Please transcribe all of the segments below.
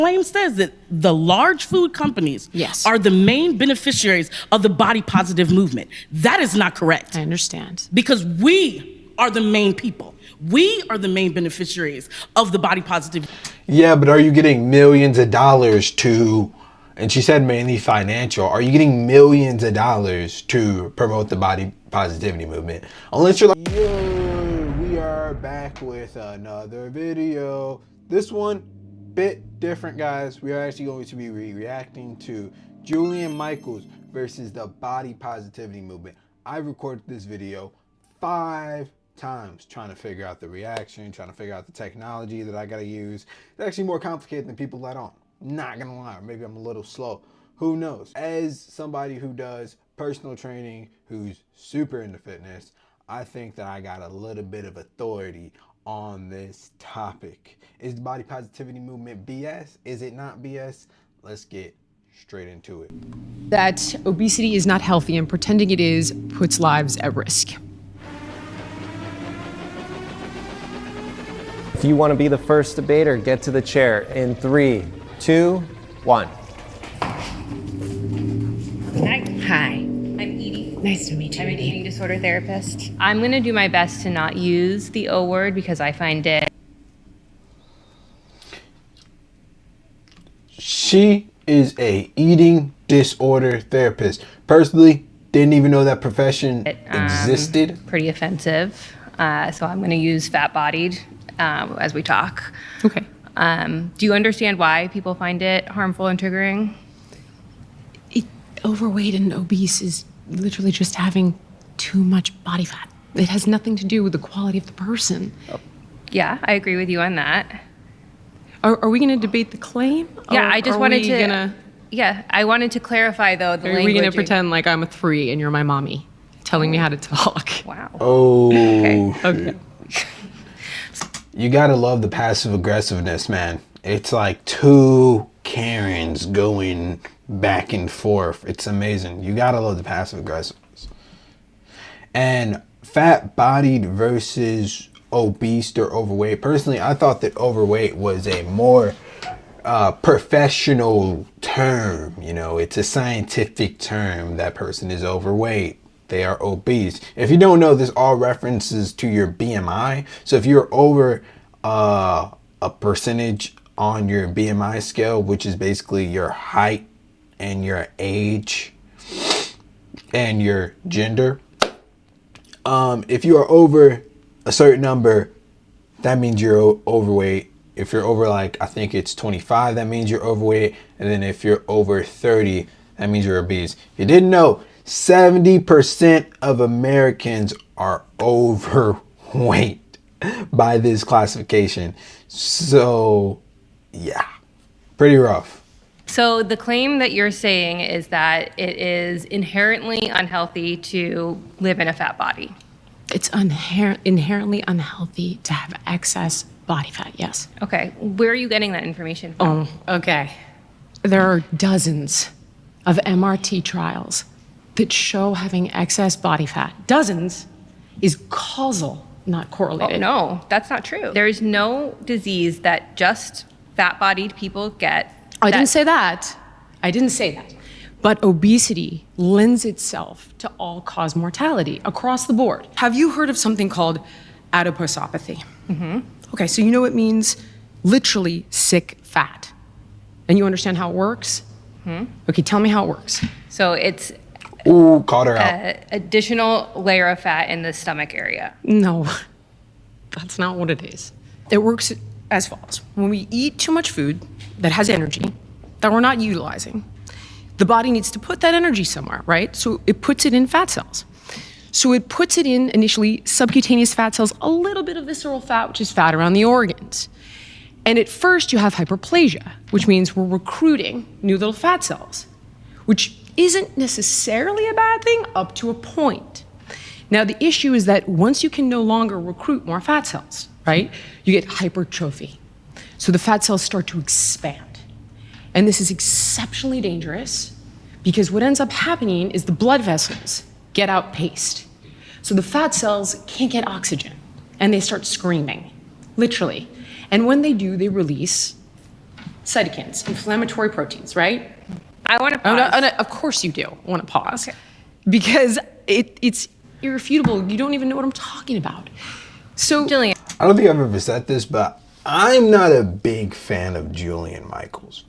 claim says that the large food companies are the main beneficiaries of the body positive movement. That is not correct. I understand. Because we are the main people. We are the main beneficiaries of the body positive. Yeah, but are you getting millions of dollars to, and she said mainly financial, are you getting millions of dollars to promote the body positivity movement? Unless you're like, yo, we are back with another video. This one, bit different, guys. We are actually going to be reacting to Julian Michaels versus the body positivity movement. I recorded this video 5 times trying to figure out the reaction, trying to figure out the technology that I gotta use. It's actually more complicated than people let on. Not gonna lie, maybe I'm a little slow. Who knows? As somebody who does personal training, who's super into fitness, I think that I got a little bit of authority on this topic. Is the body positivity movement BS? Is it not BS? Let's get straight into it. That obesity is not healthy and pretending it is puts lives at risk. If you want to be the first debater, get to the chair in 3, 2, 1. Hi. I'm Edie. Nice to meet you, I'm an Edie. eating disorder therapist. I'm going to do my best to not use the O word because I find it... She is a eating disorder therapist. Personally, didn't even know that profession existed. Pretty offensive. So I'm going to use fat-bodied as we talk. Okay. Do you understand why people find it harmful and triggering? Overweight and obese is literally just having too much body fat. It has nothing to do with the quality of the person. Yeah, I agree with you on that. Are we going to debate the claim? Yeah, Or I just are wanted we to... gonna, Yeah, I wanted to clarify, though, the Are language. we going to pretend like I'm a 3 and you're my mommy, telling me how to talk? Wow. Oh, Okay. You gotta love the passive aggressiveness, man. It's like 2 Karens going back and forth. It's amazing. You gotta love the passive aggressiveness. And fat bodied versus obese or overweight. Personally, I thought that overweight was a more professional term. You know, it's a scientific term. That person is overweight. They are obese. If you don't know, this all references to your BMI. So if you're over a percentage on your BMI scale, which is basically your height and your age and your gender, if you are over a certain number, that means you're overweight. If you're over, like, I think it's 25, that means you're overweight. And then if you're over 30, that means you're obese. If you didn't know, 70% of Americans are overweight by this classification. So, yeah, pretty rough. So the claim that you're saying is that it is inherently unhealthy to live in a fat body. It's inherently unhealthy to have excess body fat, yes. Okay, where are you getting that information from? Oh, okay. There are dozens of MRT trials that show having excess body fat, dozens, is causal, not correlated. Oh, no, that's not true. There's no disease that just fat-bodied people get. I didn't say that. I didn't say that. But obesity lends itself to all-cause mortality across the board. Have you heard of something called adiposopathy? Mm-hmm. Okay, so you know it means literally sick fat. And you understand how it works? Mm-hmm. Okay, tell me how it works. So it's Ooh, caught her out. Additional layer of fat in the stomach area. No, that's not what it is. It works as follows. When we eat too much food that has energy that we're not utilizing, the body needs to put that energy somewhere, right? So it puts it in fat cells. So it puts it in initially subcutaneous fat cells, a little bit of visceral fat, which is fat around the organs. And at first you have hyperplasia, which means we're recruiting new little fat cells, which isn't necessarily a bad thing up to a point. Now, the issue is that once you can no longer recruit more fat cells, right, you get hypertrophy. So the fat cells start to expand. And this is exceptionally dangerous because what ends up happening is the blood vessels get outpaced. So the fat cells can't get oxygen and they start screaming, literally. And when they do, they release cytokines, inflammatory proteins, right? I want to Oh, pause. no, of course you do want to pause. Okay. Because it's irrefutable. You don't even know what I'm talking about. So, Jillian. I don't think I've ever said this, but I'm not a big fan of Julian Michaels.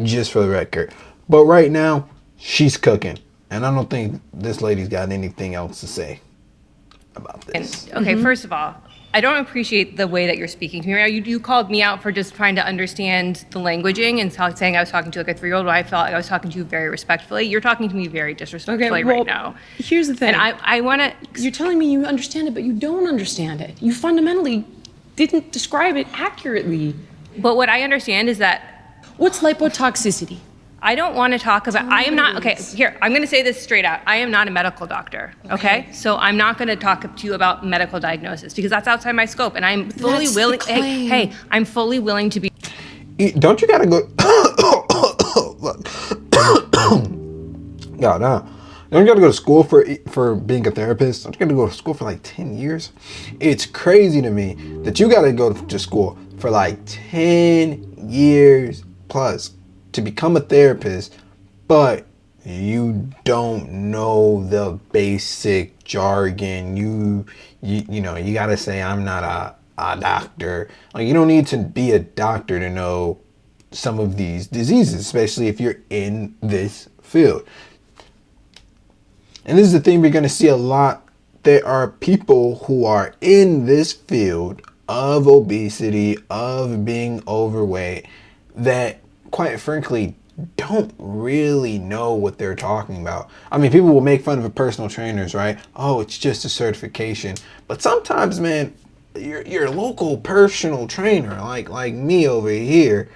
Just for the record. But right now, she's cooking. And I don't think this lady's got anything else to say about this. Okay, first of all, I don't appreciate the way that you're speaking to me right now. You called me out for just trying to understand the languaging and saying I was talking to like a 3-year-old, but I felt like I was talking to you very respectfully. You're talking to me very disrespectfully right now. Here's the thing. And I want to... You're telling me you understand it, but you don't understand it. You fundamentally didn't describe it accurately. But what I understand is that What's lipotoxicity? I don't want to talk about, I am not, okay, here, I'm going to say this straight out. I am not a medical doctor, okay? So I'm not going to talk to you about medical diagnosis because that's outside my scope and I'm fully willing, hey, I'm fully willing to be. Don't you gotta go, look, God, no. Don't you gotta go to school for being a therapist? Don't you gotta go to school for like 10 years? It's crazy to me that you gotta go to school for like 10 years plus to become a therapist, but you don't know the basic jargon. You know, you gotta say I'm not a doctor. Like, you don't need to be a doctor to know some of these diseases, especially if you're in this field. And this is the thing we're gonna see a lot. There are people who are in this field of obesity, of being overweight, that quite frankly don't really know what they're talking about. I mean, people will make fun of personal trainers, right? Oh, it's just a certification. But sometimes, man, your local personal trainer, like me over here,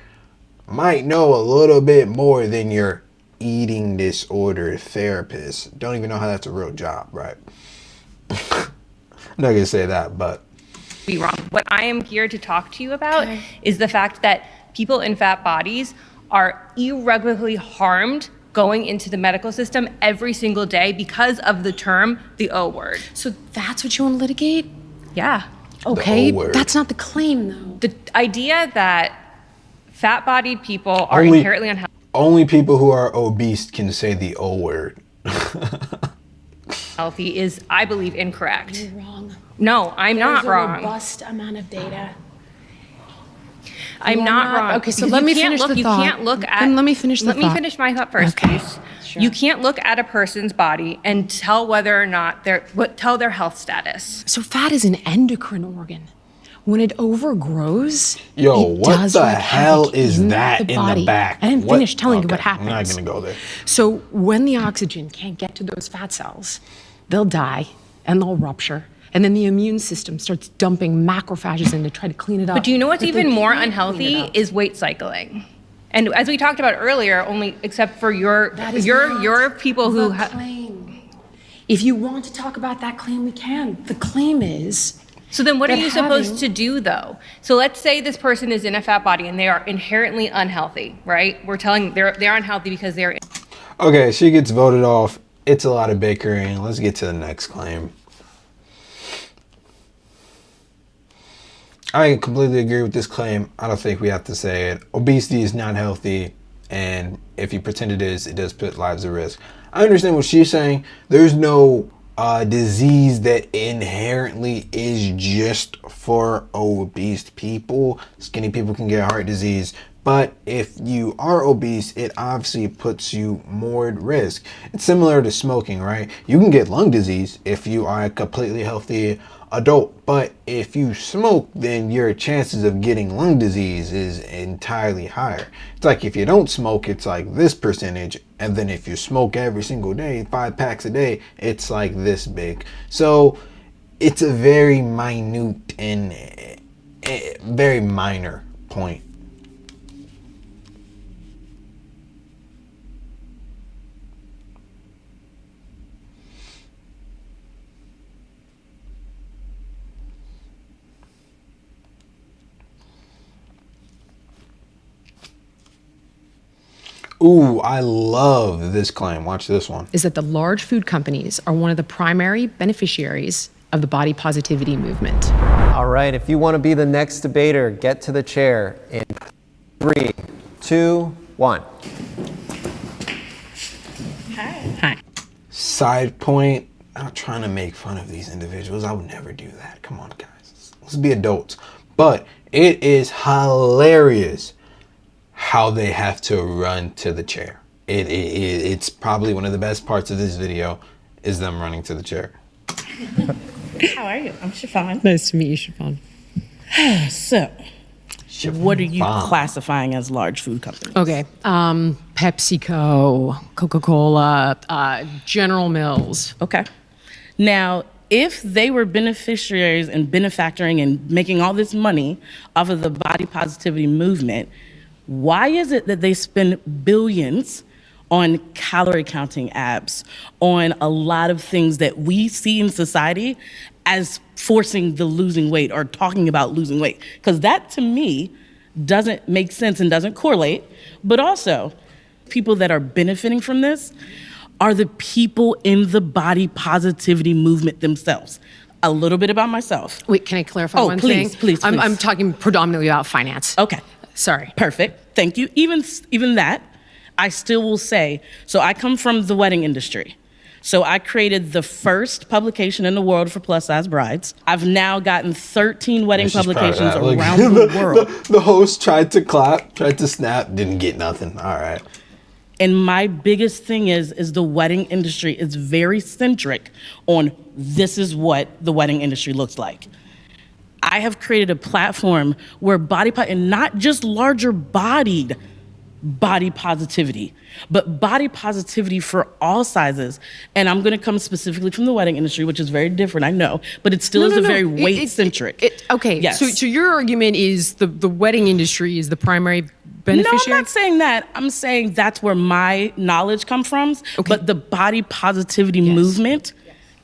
might know a little bit more than your eating disorder therapist. Don't even know how that's a real job, right? I'm not gonna say that, but Be wrong. What I am here to talk to you about is the fact that people in fat bodies are irreparably harmed going into the medical system every single day because of the term, the O word. So that's what you want to litigate? Yeah. Okay, O word. that's not the claim though. The idea that fat-bodied people are Only- inherently unhealthy. only people who are obese can say the O word. Is, I believe, incorrect. You're wrong. No, I'm not There's a wrong. robust amount of data. I'm You're not not- wrong. okay, so Because let you me can't finish look, the you thought. can't look at. Then let me finish the Let me thought. finish my thought first, Okay. please. Sure. You can't look at a person's body and tell whether or not tell their health status. So fat is an endocrine organ. When it overgrows, Yo, it what does the wreak hell havoc is in that the in body. the back? I didn't What- finish telling you what okay, happens. I'm not gonna go there. So when the oxygen can't get to those fat cells, they'll die and they'll rupture. And then the immune system starts dumping macrophages in to try to clean it up. But do you know what's But they even more can't clean unhealthy it up. is weight cycling. And as we talked about earlier, only except for your That is your not people the who claim. If you want to talk about that claim, we can. The claim is So then what are that you supposed having- to do though? So let's say this person is in a fat body and they are inherently unhealthy, right? We're telling they're unhealthy because they're Okay, she gets voted off. It's a lot of bickering. Let's get to the next claim. I completely agree with this claim. I don't think we have to say it. Obesity is not healthy, and if you pretend it is, it does put lives at risk. I understand what she's saying. There's no disease that inherently is just for obese people. Skinny people can get heart disease. But if you are obese, it obviously puts you more at risk. It's similar to smoking, right? You can get lung disease if you are a completely healthy adult, but if you smoke, then your chances of getting lung disease is entirely higher. It's like if you don't smoke, it's like this percentage, and then if you smoke every single day, 5 packs a day, it's like this big. So it's a very minute and very minor point. Ooh, I love this claim. Watch this one. is that the large food companies are one of the primary beneficiaries of the body positivity movement. All right, if you want to be the next debater, get to the chair in 3, 2, 1. Hi. Side point, I'm not trying to make fun of these individuals. I would never do that. Come on, guys. Let's be adults. But it is hilarious how they have to run to the chair. It's probably one of the best parts of this video is them running to the chair. How are you? I'm Chiffon. Nice to meet you, Chiffon. So, what are you classifying as large food companies? Okay. PepsiCo, Coca-Cola, General Mills. Okay. Now, if they were beneficiaries and benefactoring and making all this money off of the body positivity movement, why is it that they spend billions on calorie counting apps, on a lot of things that we see in society as forcing the losing weight or talking about losing weight? Because that, to me, doesn't make sense and doesn't correlate. But also, people that are benefiting from this are the people in the body positivity movement themselves. A little bit about myself. Wait, can I clarify one please, thing? please. I'm talking predominantly about finance. Okay. Sorry. Perfect. Thank you. Even that, I still will say, so I come from the wedding industry. So I created the first publication in the world for plus size brides. I've now gotten 13 wedding publications around the world. The host tried to clap, tried to snap, didn't get nothing. All right. And my biggest thing is the wedding industry is very centric on this is what the wedding industry looks like. I have created a platform where and not just larger bodied body positivity, but body positivity for all sizes. And I'm gonna come specifically from the wedding industry, which is very different, I know, but it still is a very weight-centric. Okay, yes. So your argument is the wedding industry is the primary beneficiary? No, I'm not saying that. I'm saying that's where my knowledge comes from, but the body positivity movement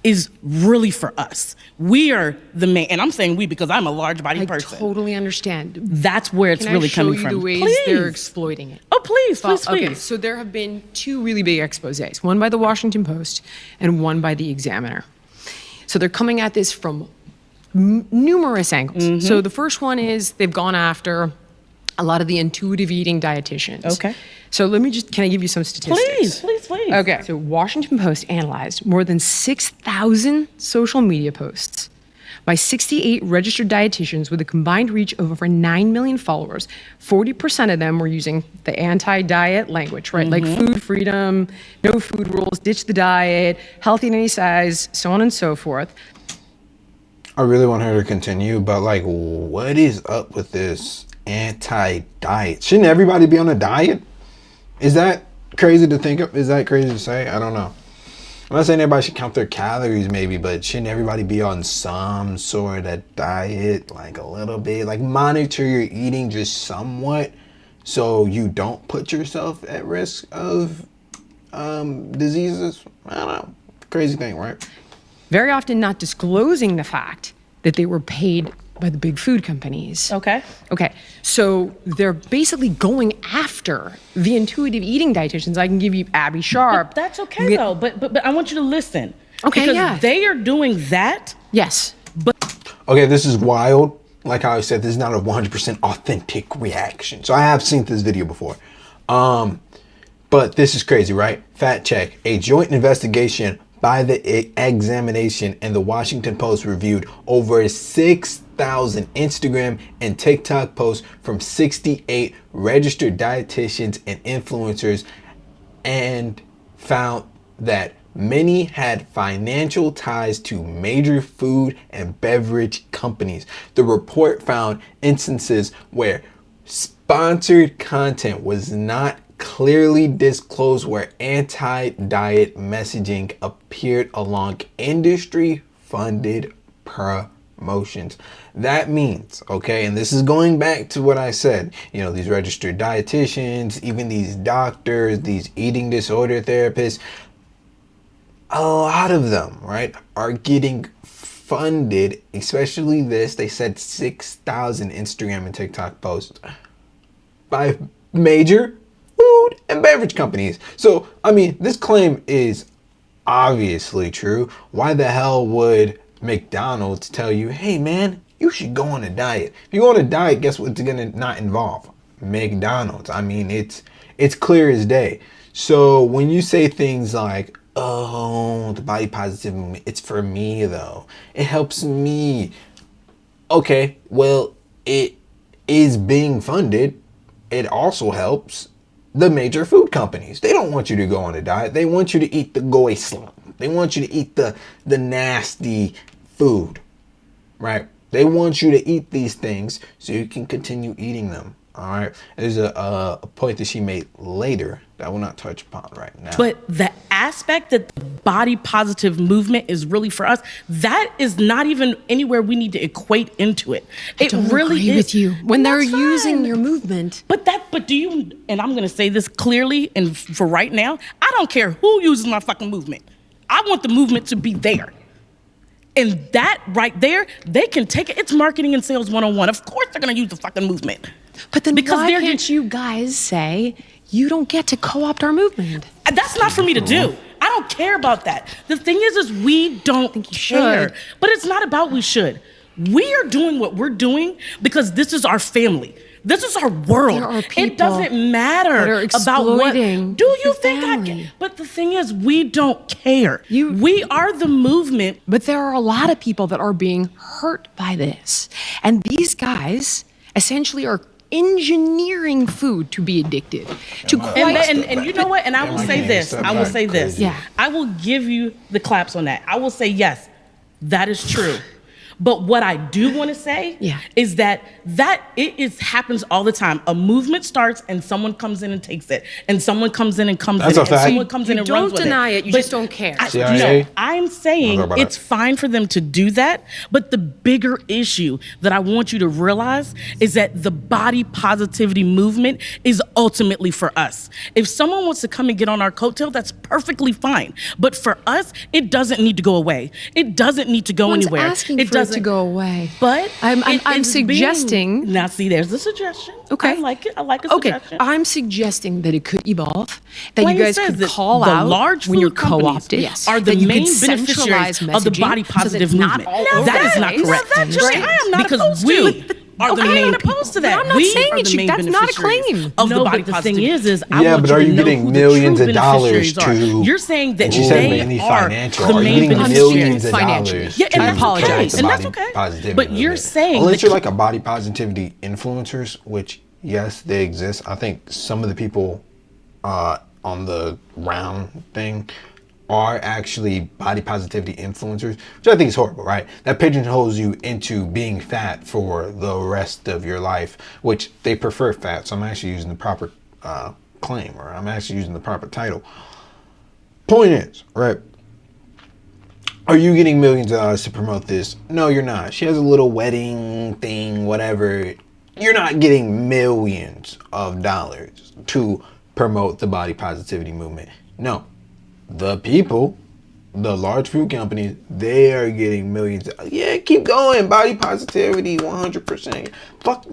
is really for us. We are the main, and I'm saying we because I'm a large body person. I totally understand. That's where it's really coming from. Can I show you the ways they're exploiting it? Oh, please. Okay, so there have been two really big exposés, one by the Washington Post and one by the Examiner. So they're coming at this from numerous angles. Mm-hmm. So the first one is they've gone after a lot of the intuitive eating dietitians. Okay. So can I give you some statistics? Please. Okay. So Washington Post analyzed more than 6,000 social media posts by 68 registered dietitians with a combined reach of over 9 million followers. 40% of them were using the anti-diet language, right? Like food freedom, no food rules, ditch the diet, healthy in any size, so on and so forth. I really want her to continue, but like, what is up with this anti-diet? Shouldn't everybody be on a diet? Is that crazy to think of? Is that crazy to say? I don't know. I'm not saying everybody should count their calories maybe, but shouldn't everybody be on some sort of diet, like a little bit, like monitor your eating just somewhat so you don't put yourself at risk of diseases? I don't know. Crazy thing, right? Very often not disclosing the fact that they were paid by the big food companies. Okay. So they're basically going after the intuitive eating dietitians. I can give you Abby Sharp. But that's okay though. But I want you to listen. Okay, because yeah. they are doing that. Yes. Okay, this is wild. Like how I said, this is not a 100% authentic reaction. So I have seen this video before. But this is crazy, right? Fact check. A joint investigation by the Examination and the Washington Post reviewed over 6,000 Instagram and TikTok posts from 68 registered dietitians and influencers and found that many had financial ties to major food and beverage companies. The report found instances where sponsored content was not clearly disclosed, where anti-diet messaging appeared along industry-funded promotions. That means, okay, and this is going back to what I said, you know, these registered dietitians, even these doctors, these eating disorder therapists, a lot of them, right, are getting funded, especially this, they said 6,000 Instagram and TikTok posts by major food and beverage companies. So, I mean, this claim is obviously true. Why the hell would McDonald's tell you, hey man, you should go on a diet? If you go on a diet, guess what it's gonna not involve? McDonald's. I mean, it's clear as day. So when you say things like, oh, the body positive movement, it's for me though, it helps me. Okay, well, it is being funded. It also helps the major food companies. They don't want you to go on a diet. They want you to eat the goy slump. They want you to eat the nasty food, right? They want you to eat these things so you can continue eating them. All right. There's a point that she made later that I will not touch upon right now. But the aspect that the body positive movement is really for us, that is not even anywhere we need to equate into it. I don't really agree is. with you. When And they're that's using fine. your movement. But do you, and I'm going to say this clearly and for right now, I don't care who uses my fucking movement. I want the movement to be there. And that right there, they can take it. It's marketing and sales 101. Of course they're going to use the fucking movement. But then Because why they're- can't you guys say you don't get to co-opt our movement? That's not for me to do. I don't care about that. The thing is we don't think you care. should. But it's not about we should. We are doing what we're doing because this is our family. This is our world. There are people It doesn't matter that are about what. exploiting Do you your think I family. can? But the thing is, we don't care. You- we are the movement. But there are a lot of people that are being hurt by this. And these guys essentially are engineering food to be addicted to quite And you know what? And I will say this. I will say this. Yeah. I will give you the claps on that. I will say yes, that is true. But what I do want to say Yeah. is that it happens all the time. A movement starts and someone comes in and takes it, and someone comes in and comes That's in, a and fact. someone comes in You and runs don't with deny it, you But just don't care. CIA? No, I'm saying I'll go about it's it. fine for them to do that, but the bigger issue that I want you to realize is that the body positivity movement is ultimately for us. If someone wants to come and get on our coattail, that's perfectly fine. But for us, it doesn't need to go away. It doesn't need to go One's anywhere. asking for it to go away. But I'm it's suggesting. now, see, there's the suggestion. Okay. I like it. I like a Okay, suggestion. I'm suggesting that it could evolve, that Wayne you guys says could that call the out large when you're food companies co-opted. Yes. are the that you main could beneficiaries centralize of the messaging body so that positive it's not movement. all That over is the not place. correct. That's right. I am not Because opposed we to would- it. Are the Okay, main I'm not opposed to that. but I'm not we saying are it the should- main that's not a beneficiaries claim. of No, the body but the thing is I Yeah, want but you are to you know getting who millions the of true dollars beneficiaries are. to- You're saying that She said they mainly are financial. the Are you main getting beneficiaries. millions of Financially. dollars Yeah, and to I apologize. promote the And that's body okay. positivity But you're movement? saying unless that- you're like a body positivity influencers, which yes, they exist. I think some of the people on the round thing are actually body positivity influencers, which I think is horrible, right? That pigeonholes you into being fat for the rest of your life, which they prefer fat. So I'm actually using the proper claim, or I'm actually using the proper title. Point is, right? Are you getting millions of dollars to promote this? No, you're not. She has a little wedding thing, whatever. You're not getting millions of dollars to promote the body positivity movement. No. The people, the large food companies, they are getting millions. Yeah, keep going. Body positivity, 100%. Fuck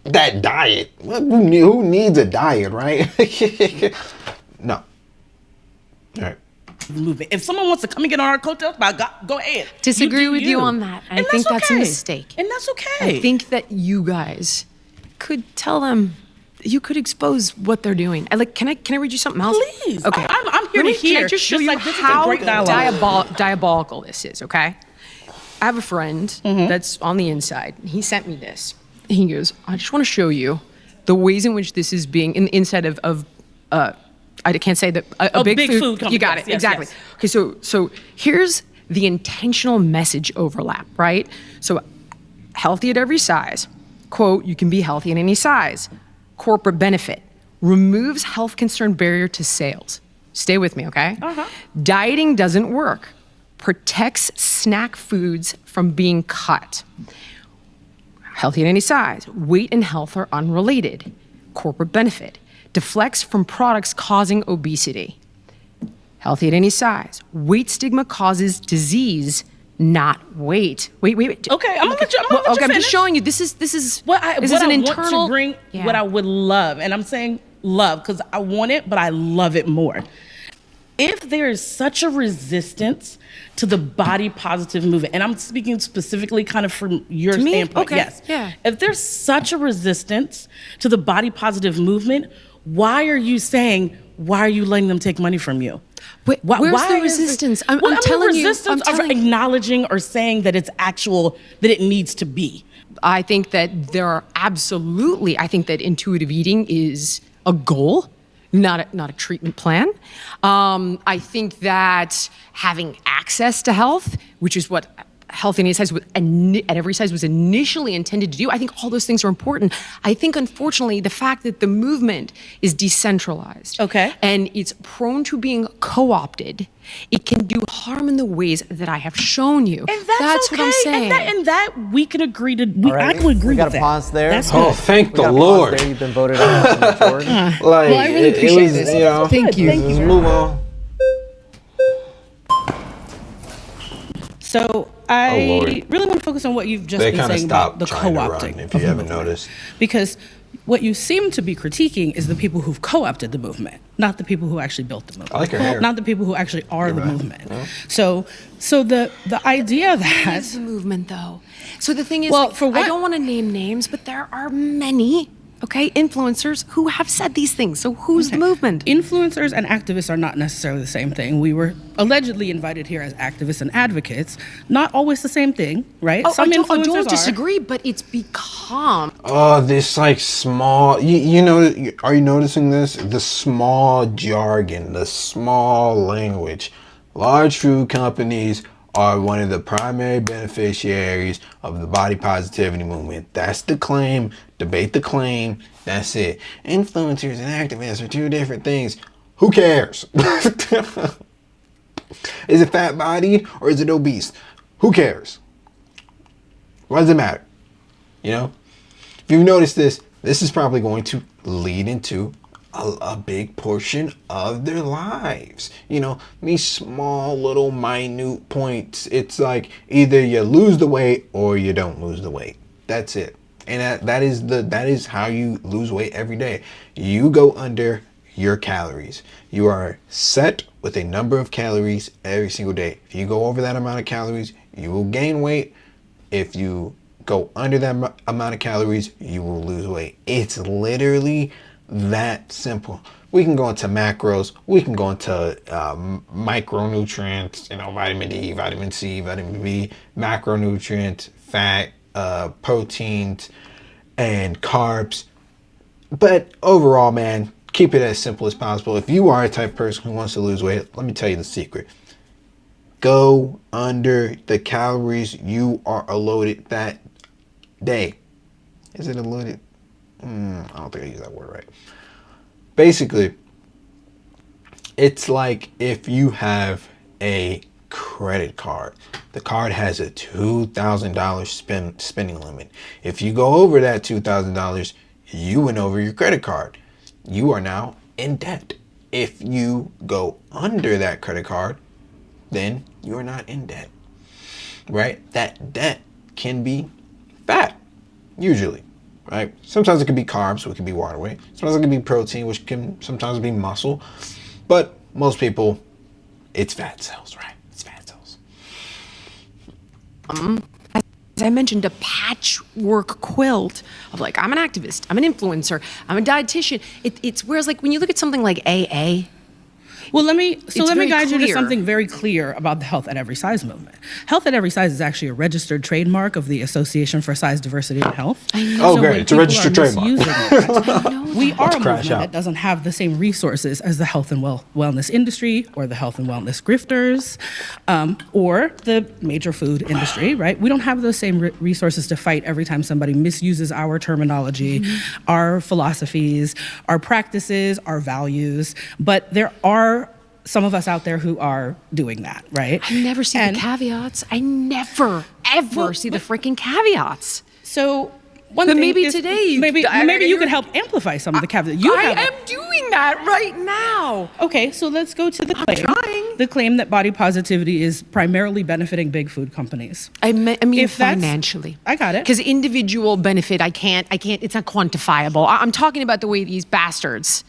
that diet. Who needs a diet, right? No. All right. movement. If someone wants to come and get on our coattails, go ahead. Disagree do with you on that. I And think that's a okay. mistake. And that's okay. I think that you guys could tell them. You could expose what they're doing. Can I read you something else? Please. Okay. I'm here Let to me- hear. Can I just show Just you like this is a how great dialogue. diabolical this is? Okay. I have a friend that's on the inside. He sent me this. He goes, I just want to show you the ways in which this is being in the inside of I can't say that a big food company. You got Yes, it yes, exactly. yes. Okay, so here's the intentional message overlap, right? So healthy at every size. Quote, you can be healthy at any size. Corporate benefit. Removes health concern barrier to sales. Stay with me, okay? Dieting doesn't work. Protects snack foods from being cut. Healthy at any size. Weight and health are unrelated. Corporate benefit. Deflects from products causing obesity. Healthy at any size. Weight stigma causes disease, not weight. Wait. Okay, I'm gonna let you Okay, I'm finish. just showing you. This is What this I is an want internal. to bring, Yeah. what I would love, and I'm saying love because I want it, but I love it more. if there is such a resistance to the body positive movement, and I'm speaking specifically kind of from your me? standpoint, Okay, yes. yeah. If there's such a resistance to the body positive movement, why are you letting them take money from you? Wait, Why where's the is it- resistance? I'm Well, I mean, telling you, resistance I'm of telling- acknowledging or saying that it's actual, that it needs to be. I think that there are absolutely, I think that intuitive eating is a goal, not a treatment plan. I think that having access to health, which is what health in any size at every size was initially intended to do, I think all those things are important. I think, unfortunately, the fact that the movement is decentralized and it's prone to being co-opted, it can do harm in the ways that I have shown you. And that's what I'm saying. And that we can agree to. All right, I can agree we got with to that. pause there. That's Oh, good. thank We the gotta pause Lord. there. You've been voted out as a majority. Like, Well, I really appreciate it was, this. you know, Thank you. Let's move on. So Oh, I Lord. really want to focus on what you've just They been kind of saying about stopped the trying to co-opting. run, if of you the haven't movement. noticed. Because what you seem to be critiquing is the people who've co-opted the movement, not the people who actually built the movement. I like your hair. Not the people who actually are the right. movement. So the idea that Is the movement, though. So the thing is, Well, like, for what- I don't want to name names, but there are many, influencers who have said these things. So who's the movement? influencers and activists are not necessarily the same thing. We were allegedly invited here as activists and advocates. Not always the same thing, right? I don't influencers are. disagree, but it's become. Oh, this like small, you know, are you noticing this? The small jargon, the small language. Large food companies are one of the primary beneficiaries of the body positivity movement. That's the claim. Debate the claim. That's it. Influencers and activists are two different things. Who cares? Is it fat bodied or is it obese? Who cares? Why does it matter? You know? If you've noticed this, this is probably going to lead into a big portion of their lives. You know, these small little minute points. It's like either you lose the weight or you don't lose the weight. That's it. And that is how you lose weight every day. You go under your calories. You are set with a number of calories every single day. If you go over that amount of calories, you will gain weight. If you go under that amount of calories, you will lose weight. It's literally that simple. We can go into macros. We can go into micronutrients, you know, vitamin D, vitamin C, vitamin B, macronutrients, fat, proteins, and carbs. But overall, man, keep it as simple as possible. If you are a type of person who wants to lose weight, let me tell you the secret. Go under the calories you are allotted that day. Is it allotted? I don't think I used that word right. Basically, it's like if you have a credit card. The card has a $2,000 spending limit. If you go over that $2,000, you went over your credit card. You are now in debt. If you go under that credit card, then you are not in debt, right? That debt can be fat, usually, right? Sometimes it can be carbs, which can be water weight. Sometimes it can be protein, which can sometimes be muscle. But most people, it's fat cells, right? It's fat cells. As I mentioned, a patchwork quilt of like, I'm an activist, I'm an influencer, I'm a dietitian. It's whereas like when you look at something like AA, Well, let me very guide you to clear. something very clear about the Health at Every Size movement. Health at Every Size is actually a registered trademark of the Association for Size Diversity and Health. Oh, great. when It's a people registered are trademark. misusing that, we are a crash movement out. that doesn't have the same resources as the health and wellness industry or the health and wellness grifters or the major food industry, right? We don't have those same resources to fight every time somebody misuses our terminology, our philosophies, our practices, our values. But there are some of us out there who are doing that, right? I never see And the caveats. I never, ever see the freaking caveats. So one But thing maybe is, today, maybe you could help amplify some of the caveats. You I have am doing that right now. Okay, so let's go to the claim. trying. The claim that body positivity is primarily benefiting big food companies. I mean If that's- financially. I got it. Because individual benefit, I can't, it's not quantifiable. I'm talking about the way these bastards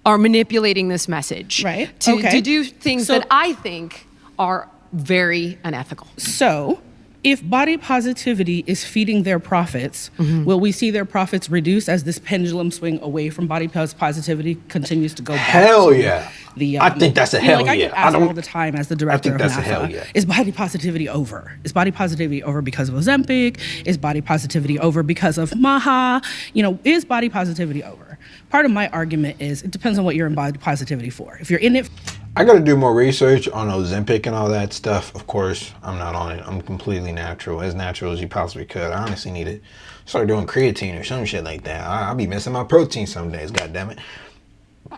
are manipulating this message, Right. To Okay. do things So- that I think are very unethical. So, if body positivity is feeding their profits, will we see their profits reduce as this pendulum swing away from body positivity continues to go back? Hell to yeah. The, I think that's a you know, hell like I yeah. get I asked don't- all the time as the director think of that's a hell NASA, yeah. is body positivity over? Is body positivity over because of Ozempic? Is body positivity over because of MAHA? You know, is body positivity over? Part of my argument is it depends on what you're in body positivity for. If you're in it I got to do more research on Ozempic and all that stuff. Of course, I'm not on it. I'm completely natural as you possibly could. I honestly need to start doing creatine or some shit like that. I'll be missing my protein some days, God damn it.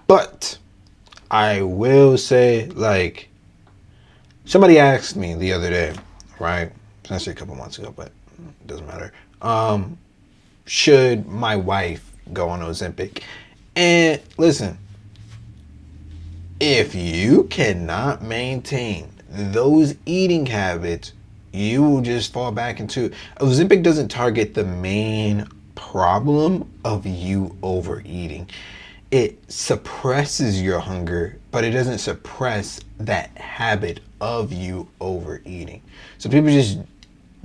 But I will say, like, somebody asked me the other day, right? It's actually a couple months ago, but it doesn't matter. Should my wife go on Ozempic? And listen, if you cannot maintain those eating habits, you will just fall back into Ozempic doesn't target the main problem of you overeating. It suppresses your hunger, but it doesn't suppress that habit of you overeating. So people just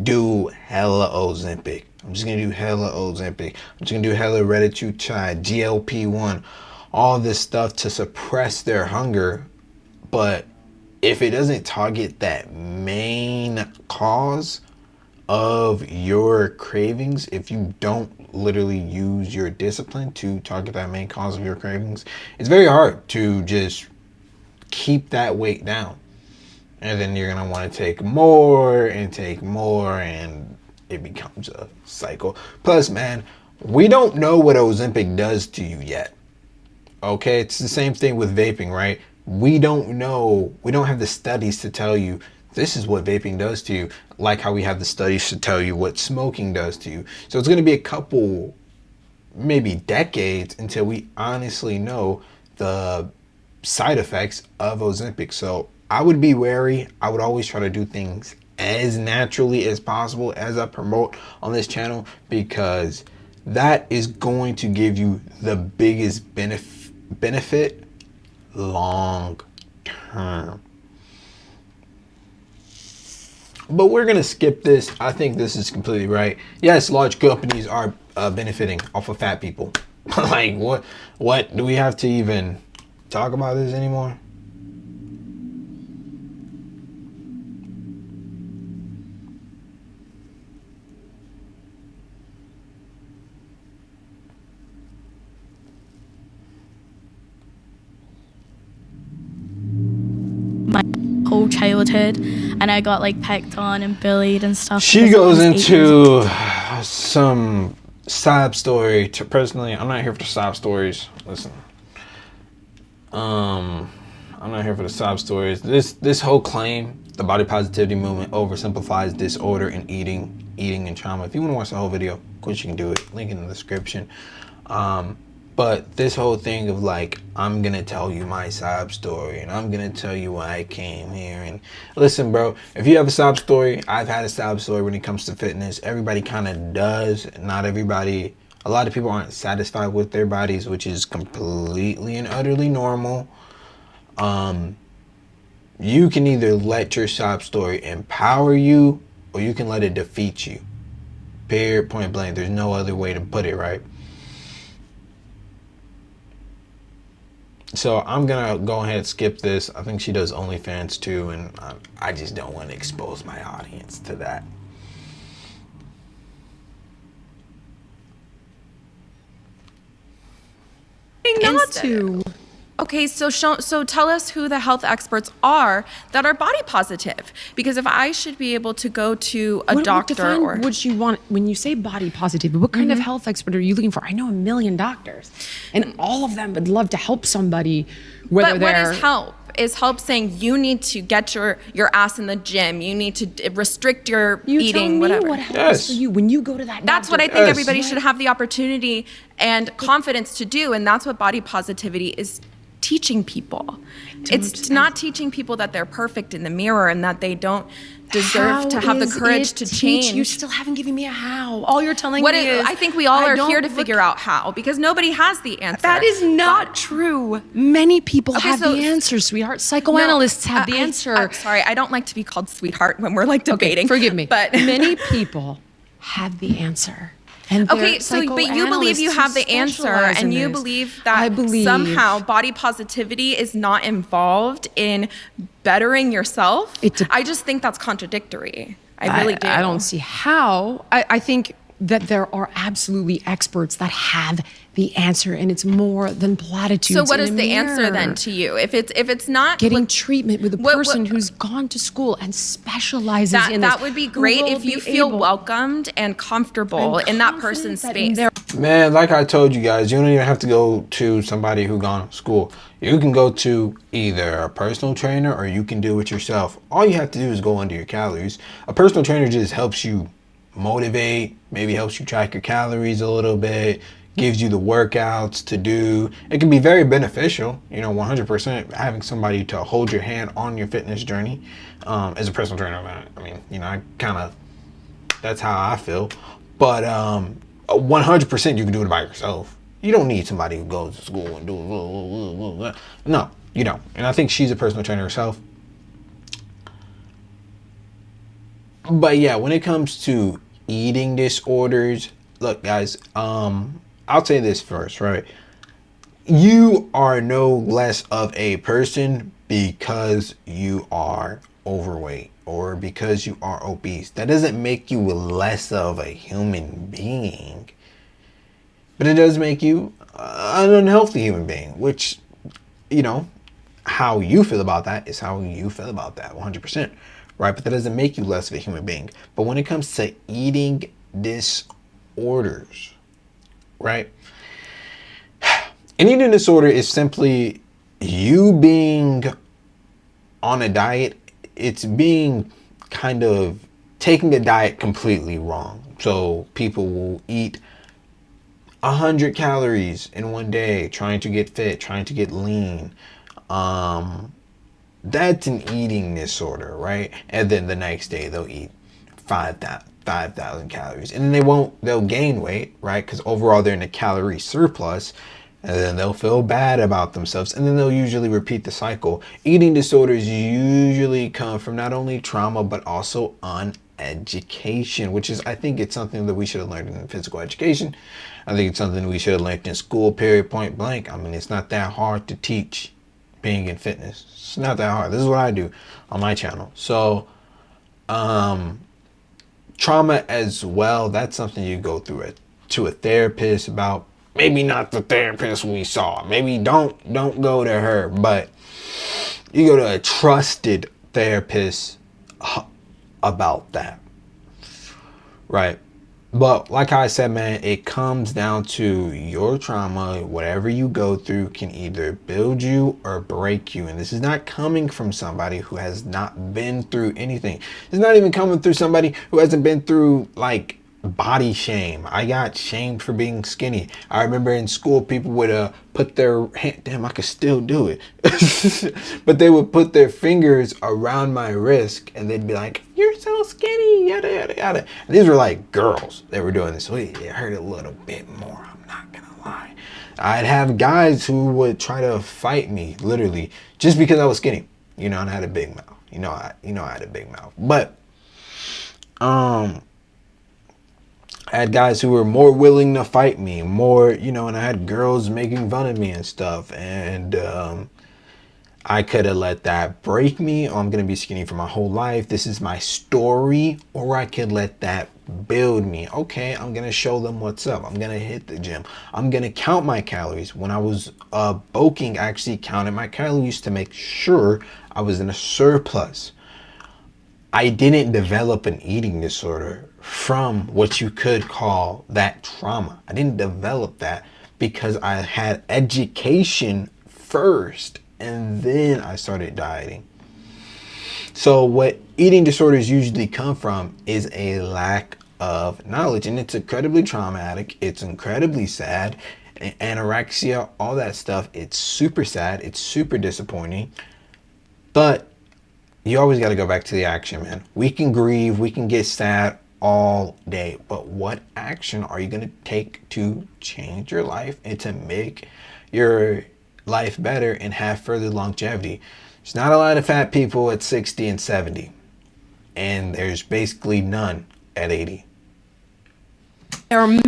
do hella Ozempic. I'm just gonna do hella Ozempic. I'm just gonna do hella retatrutide, GLP-1, all this stuff to suppress their hunger. But if it doesn't target that main cause of your cravings, if you don't literally use your discipline to target that main cause of your cravings, it's very hard to just keep that weight down. And then you're gonna want to take more and take more, and it becomes a cycle. Plus, man, we don't know what Ozempic does to you yet. Okay, it's the same thing with vaping, right? We don't know. We don't have the studies to tell you this is what vaping does to you, like how we have the studies to tell you what smoking does to you. So it's going to be a couple, maybe decades, until we honestly know the side effects of Ozempic. So I would be wary. I would always try to do things as naturally as possible as I promote on this channel, because that is going to give you the biggest benefit long term. But we're gonna skip this. I think this is completely right. Yes, large companies are benefiting off of fat people. Like, what do we have to even talk about this anymore? My whole childhood, and I got like picked on and bullied and stuff. She because I goes was Asian. into some sob story. Personally, I'm not here for the sob stories. Listen, I'm not here for the sob stories. This whole claim, the body positivity movement oversimplifies disorder in eating and trauma. If you want to watch the whole video, of course you can do it. Link in the description. But this whole thing of like, I'm gonna tell you my sob story and I'm gonna tell you why I came here. And listen, bro, if you have a sob story, I've had a sob story when it comes to fitness. Everybody kind of does. Not everybody. A lot of people aren't satisfied with their bodies, which is completely and utterly normal. You can either let your sob story empower you, or you can let it defeat you. Period, point blank. There's no other way to put it, right? So I'm gonna go ahead and skip this. I think she does OnlyFans too, and I just don't want to expose my audience to that. Not to. Okay, so tell us who the health experts are that are body positive. Because if I should be able to go to a doctor define or what you want when you say body positive, what kind of health expert are you looking for? I know a million doctors, and all of them would love to help somebody, whether but they're what is help? Is help saying you need to get your ass in the gym, you need to restrict your you eating, tell me whatever. what helps Yes. for you when you go to that. That's what I doctor. think Yes. everybody should have the opportunity and confidence to do, and that's what body positivity is teaching people. It's not teaching people that they're perfect in the mirror and that they don't deserve to have the courage to change. You still haven't given me a how. All you're telling What me is, is I think we all I are don't here to look- figure out how, because nobody has the answer. That is not true. Many people have so- the answer, sweetheart. Psychoanalysts have the I- answer. I'm sorry, I don't like to be called sweetheart when we're like debating. Forgive me. But many people have the answer. And they're okay, so but you believe you psychoanalysts have who the answer, specialize in and you this. believe I that believe somehow body positivity is not involved in bettering yourself. I just think that's contradictory. I really do. I don't see how. I think that there are absolutely experts that have the answer, and it's more than platitudes. So what in is a the answer mirror. then to you? If it's not Getting treatment with a what- person who's gone to school and specializes that in this, that would be who great will if you be feel able- welcomed and comfortable I'm in that confident person's that space. they're- Man, like I told you guys, you don't even have to go to somebody who gone to school. You can go to either a personal trainer or you can do it yourself. All you have to do is go under your calories. A personal trainer just helps you motivate, maybe helps you track your calories a little bit, gives you the workouts to do. It can be very beneficial, 100% having somebody to hold your hand on your fitness journey. As a personal trainer, I kind of, that's how I feel. But 100% you can do it by yourself. You don't need somebody who goes to school and do it. No, you don't. And I think she's a personal trainer herself. But yeah, when it comes to eating disorders, look guys, I'll say this first, right? You are no less of a person because you are overweight or because you are obese. That doesn't make you less of a human being, but it does make you an unhealthy human being, which, how you feel about that is how you feel about that 100%, right? But that doesn't make you less of a human being. But when it comes to eating disorders, right? An eating disorder is simply you being on a diet. It's being kind of taking a diet completely wrong. So people will eat 100 calories in one day, trying to get fit, trying to get lean. That's an eating disorder, right? And then the next day they'll eat 5,000 calories, and then they'll gain weight, right? Because overall they're in a calorie surplus, and then they'll feel bad about themselves, and then they'll usually repeat the cycle. Eating disorders usually come from not only trauma but also uneducation, which is, I think it's something that we should have learned in physical education. I think it's something we should have learned in school, period, point blank. I mean, it's not that hard to teach being in fitness. It's not that hard. This is what I do on my channel. So trauma as well, that's something you go through to a therapist about. Maybe not the therapist we saw. Maybe don't go to her, but you go to a trusted therapist about that, right? But like I said, man, it comes down to your trauma. Whatever you go through can either build you or break you. And this is not coming from somebody who has not been through anything. It's not even coming through somebody who hasn't been through like body shame. I got shamed for being skinny. I remember in school people would put their hand, damn, I could still do it. But they would put their fingers around my wrist and they'd be like, "You're so skinny, yada yada yada." And these were like girls that were doing this. So it hurt a little bit more, I'm not gonna lie. I'd have guys who would try to fight me literally just because I was skinny, and I had a big mouth. I had a big mouth. But I had guys who were more willing to fight me, and I had girls making fun of me and stuff. And I could have let that break me. I'm going to be skinny for my whole life. This is my story. Or I could let that build me. Okay, I'm going to show them what's up. I'm going to hit the gym. I'm going to count my calories. When I was bulking, I actually counted my calories to make sure I was in a surplus. I didn't develop an eating disorder from what you could call that trauma. I didn't develop that because I had education first and then I started dieting. So what eating disorders usually come from is a lack of knowledge, and it's incredibly traumatic. It's incredibly sad. anorexia, all that stuff. It's super sad. It's super disappointing. But you always got to go back to the action, man. We can grieve, we can get sad all day, but what action are you going to take to change your life and to make your life better and have further longevity? There's not a lot of fat people at 60 and 70, and there's basically none at 80. There are many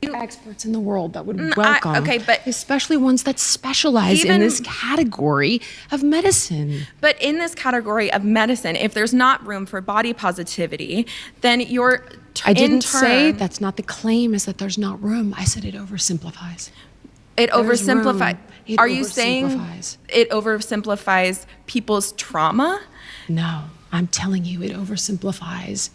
experts in the world that would welcome, okay, but especially ones that specialize in this category of medicine. But in this category of medicine, if there's not room for body positivity, then you're I didn't say that's not the claim, is that there's not room. I said it oversimplifies. It There's oversimplifies. room. It Are you saying oversimplifies. it oversimplifies people's trauma? No, I'm telling you, it oversimplifies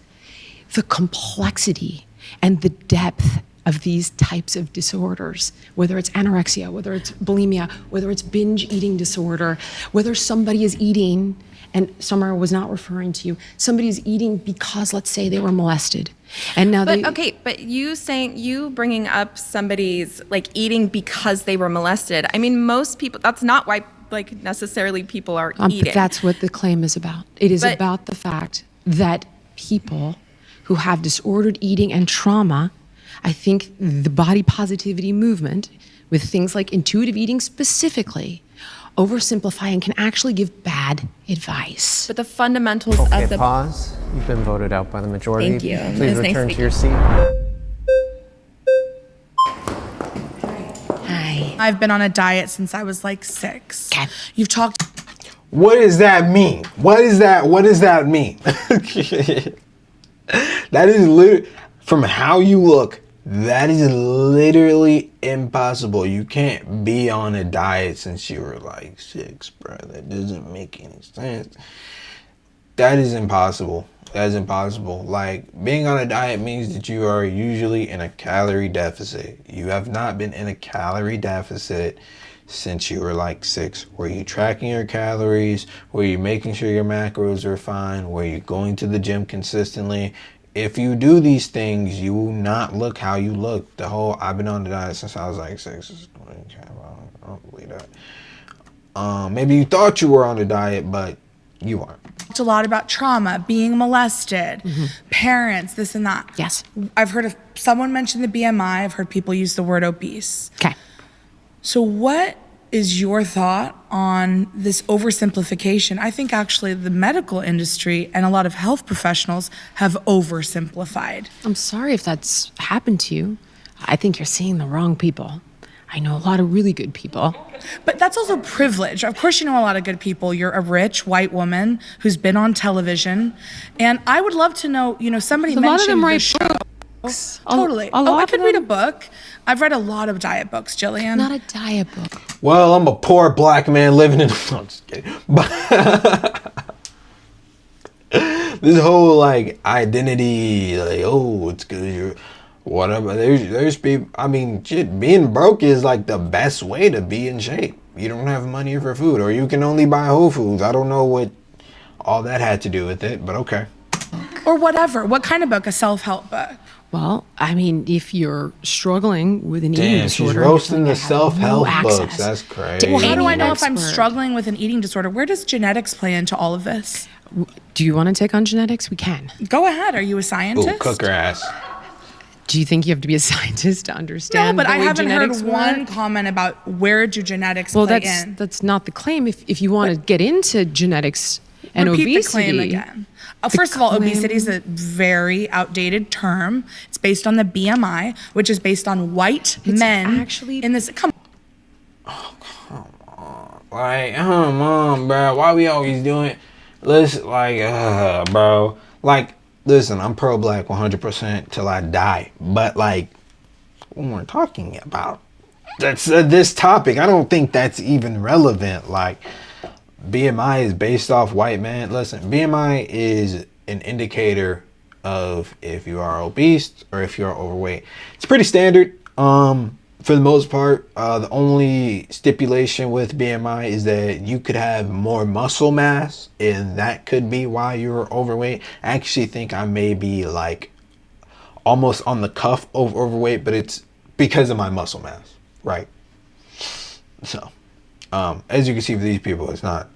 the complexity and the depth of these types of disorders, whether it's anorexia, whether it's bulimia, whether it's binge eating disorder, whether somebody is eating, and Summer was not referring to you, somebody is eating because, let's say, they were molested. And now But you bringing up somebody's like eating because they were molested. I mean, most people, that's not why like necessarily people are eating. But that's what the claim is about. It is But- about the fact that people who have disordered eating and trauma, I think the body positivity movement, with things like intuitive eating specifically, oversimplify and can actually give bad advice. But the fundamentals Okay, of the pause. You've been voted out by the majority. Thank you. It Please was nice return to speaking. your seat. Hi. I've been on a diet since I was like 6. Okay. You've talked What does that mean? What does that mean? That is literally, from how you look, that is literally impossible. You can't be on a diet since you were like 6, bro. That doesn't make any sense. That is impossible. That is impossible. Like, being on a diet means that you are usually in a calorie deficit. You have not been in a calorie deficit since you were like 6. Were you tracking your calories? Were you making sure your macros are fine? Were you going to the gym consistently? If you do these things, you will not look how you look. The whole, I've been on the diet since I was like 6. I don't believe that. Maybe you thought you were on a diet, but you aren't. a lot about trauma, being molested, parents, this and that. Yes. I've heard of someone mention the BMI. I've heard people use the word obese. Okay. So what is your thought on this oversimplification? I think actually the medical industry and a lot of health professionals have oversimplified. I'm sorry if that's happened to you. I think you're seeing the wrong people. I know a lot of really good people. But that's also privilege. Of course you know a lot of good people. You're a rich white woman who's been on television. And I would love to know, somebody A lot of them mentioned writ the show. books. Totally. A lot I of could read a them- book. I've read a lot of diet books, Jillian. Not a diet book. Well, I'm a poor black man living in. No, I'm just kidding. But this whole like identity, like, oh, it's good. You're whatever. There's people. I mean, shit. Being broke is like the best way to be in shape. You don't have money for food, or you can only buy Whole Foods. I don't know what all that had to do with it, but okay. Or whatever. What kind of book? A self-help book? Well, I mean, if you're struggling with an eating Damn, she's disorder, roasting the you have self-help no books. access That's to crazy. Well, how do I any know if I'm expert. struggling with an eating disorder? Where does genetics play into all of this? Do you want to take on genetics? We can. Go ahead. Are you a scientist? Ooh, cook her ass. Do you think you have to be a scientist to No, understand but the I way haven't heard genetics one work? comment about where do genetics Well, play that's in. that's not the claim. If you want to get into genetics and Repeat obesity, the claim again. First of all, claim- obesity is a very outdated term. It's based on the BMI, which is based on white men actually- in this. Come Like, come on, bro. Why we always doing? Listen, like, bro. Like, listen, I'm pro-black 100% till I die. But like, when we're talking about that's this topic, I don't think that's even relevant. Like, BMI is based off white man. Listen, BMI is an indicator of if you are obese or if you are overweight. It's pretty standard. For the most part, the only stipulation with BMI is that you could have more muscle mass, and that could be why you're overweight. I actually think I may be like almost on the cuff of overweight, but it's because of my muscle mass. right? So, as you can see for these people, it's not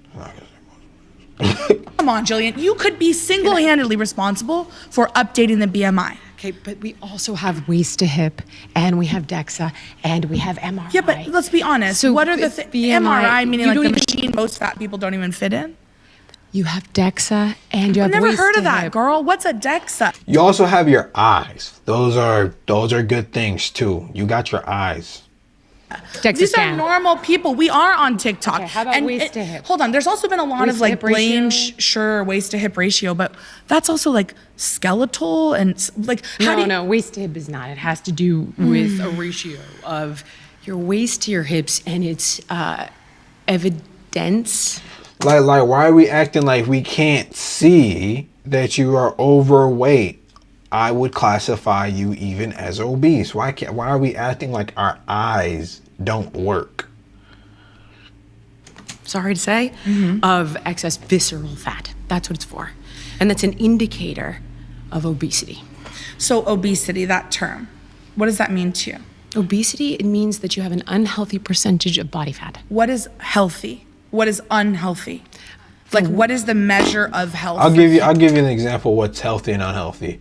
Come on, Jillian. You could be single-handedly responsible for updating the BMI. Okay, but we also have waist to hip, and we have DEXA, and we have MRI. Yeah, but let's be honest. So what are the MRI, meaning you like the don't machine most fat people don't even fit in? You have DEXA, and you I've have never waist heard to of that, hip. girl. What's a DEXA? You also have your eyes. Those are good things too. You got your eyes. DEXA These scan. are normal people. We are on TikTok. Okay, how about waist to hip? Hold on. There's also been a lot Waist of to like hip blame, ratio? sure, waist to hip ratio, but that's also like skeletal and like how do you, No, waist to hip is not. It has to do with a ratio of your waist to your hips, and it's evidence. Like why are we acting like we can't see that you are overweight? I would classify you even as obese. Why are we acting like our eyes don't work? Sorry to say, of excess visceral fat. That's what it's for. And that's an indicator of obesity. so obesity, that term. What does that mean to you? Obesity, it means that you have an unhealthy percentage of body fat. What is healthy? What is unhealthy? Like what is the measure of health? I'll give you an example of what's healthy and unhealthy.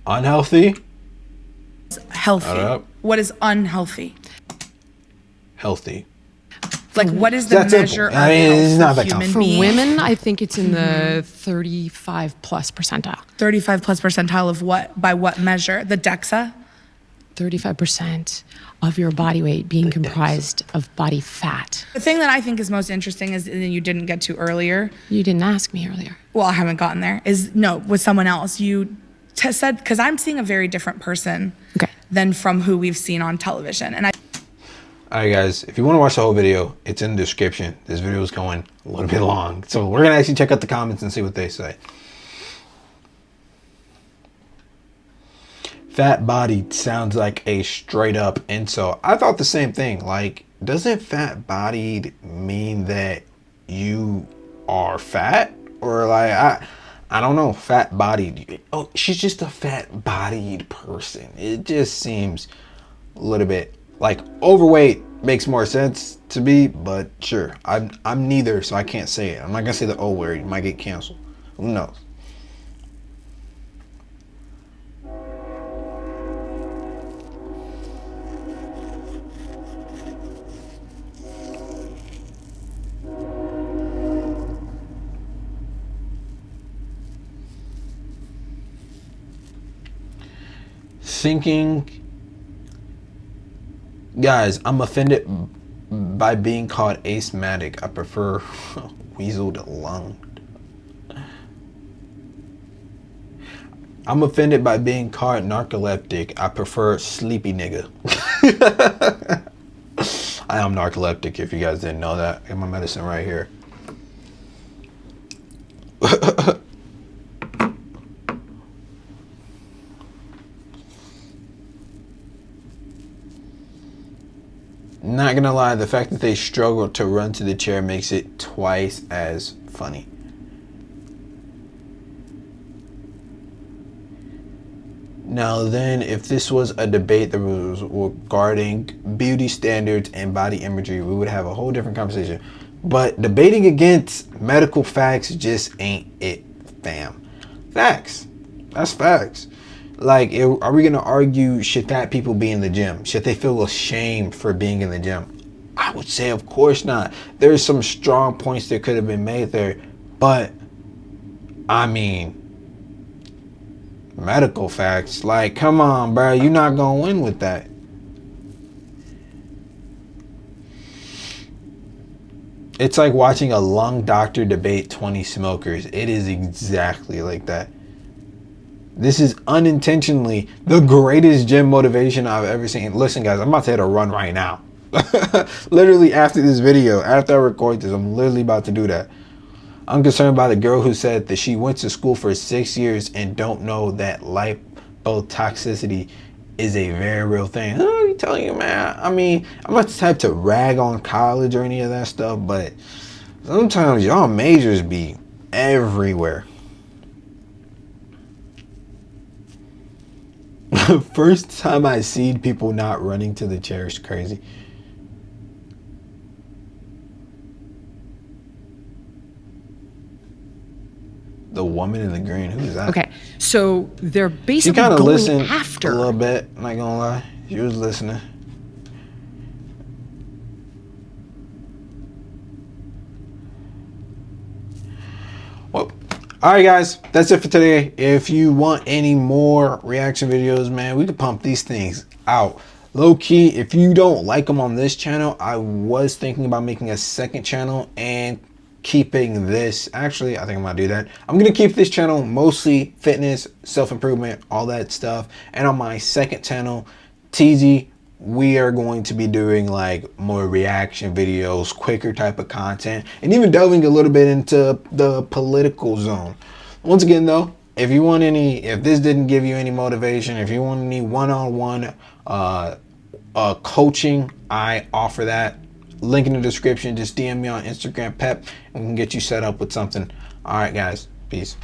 Unhealthy, healthy. up. What is unhealthy? healthy. Like what is the That's simple. measure of I mean, health it's not for that tough. human For beings? women, I think it's in the 35 plus percentile. 35 plus percentile of what? By what measure? The DEXA? 35% of your body weight being comprised of body fat. The thing that I think is most interesting is, and you didn't get to earlier, You didn't ask me earlier. well, I haven't gotten there, is no, with someone else. You said, because I'm seeing a very different person Okay. than from who we've seen on television. And I Alright guys, if you want to watch the whole video, it's in the description. This video is going a little bit long. So we're going to actually check out the comments and see what they say. Fat bodied sounds like a straight up insult. I thought the same thing. Like, doesn't fat bodied mean that you are fat? Or like, I don't know, fat bodied. Oh, she's just a fat bodied person. It just seems a little bit like overweight makes more sense to me, but sure, I'm neither, so I can't say it. I'm not gonna say the O word. It might get canceled. Who knows? Thinking, guys, I'm offended by being called asthmatic. I prefer weaseled lunged. I'm offended by being called narcoleptic. I prefer sleepy nigga. I am narcoleptic, if you guys didn't know that. I got my medicine right here. Not gonna lie, the fact that they struggle to run to the chair makes it twice as funny. Now then, if this was a debate that was regarding beauty standards and body imagery, we would have a whole different conversation. But debating against medical facts just ain't it, fam. Facts. That's facts. Like, are we gonna argue, should fat people be in the gym? Should they feel ashamed for being in the gym? I would say, of course not. There's some strong points that could have been made there, but I mean, medical facts, like, come on, bro, you're not gonna win with that. It's like watching a lung doctor debate 20 smokers. It is exactly like that. This is unintentionally the greatest gym motivation I've ever seen. Listen, guys, I'm about to hit a run right now. Literally after this video, after I record this, I'm literally about to do that. I'm concerned about the girl who said that she went to school for 6 years and don't know that lipotoxicity is a very real thing. Oh, you telling you, man? I mean, I'm not the type to rag on college or any of that stuff, but sometimes y'all majors be everywhere. First time I seen people not running to the chair is crazy. The woman in the green, who is that? Okay, so they're She basically kind of going listened after. a little bit, not gonna lie. She was listening. Well, all right, guys, that's it for today. If you want any more reaction videos, man, we can pump these things out. Low key, if you don't like them on this channel, I was thinking about making a second channel and keeping this. Actually, I think I'm gonna do that. I'm gonna keep this channel mostly fitness, self-improvement, all that stuff. And on my second channel, TZ, we are going to be doing like more reaction videos, quicker type of content, and even delving a little bit into the political zone. Once again though, if you want any, if this didn't give you any motivation, if you want any one-on-one coaching, I offer that. Link in the description. Just DM me on Instagram, Pep, and we can get you set up with something. All right, guys. Peace.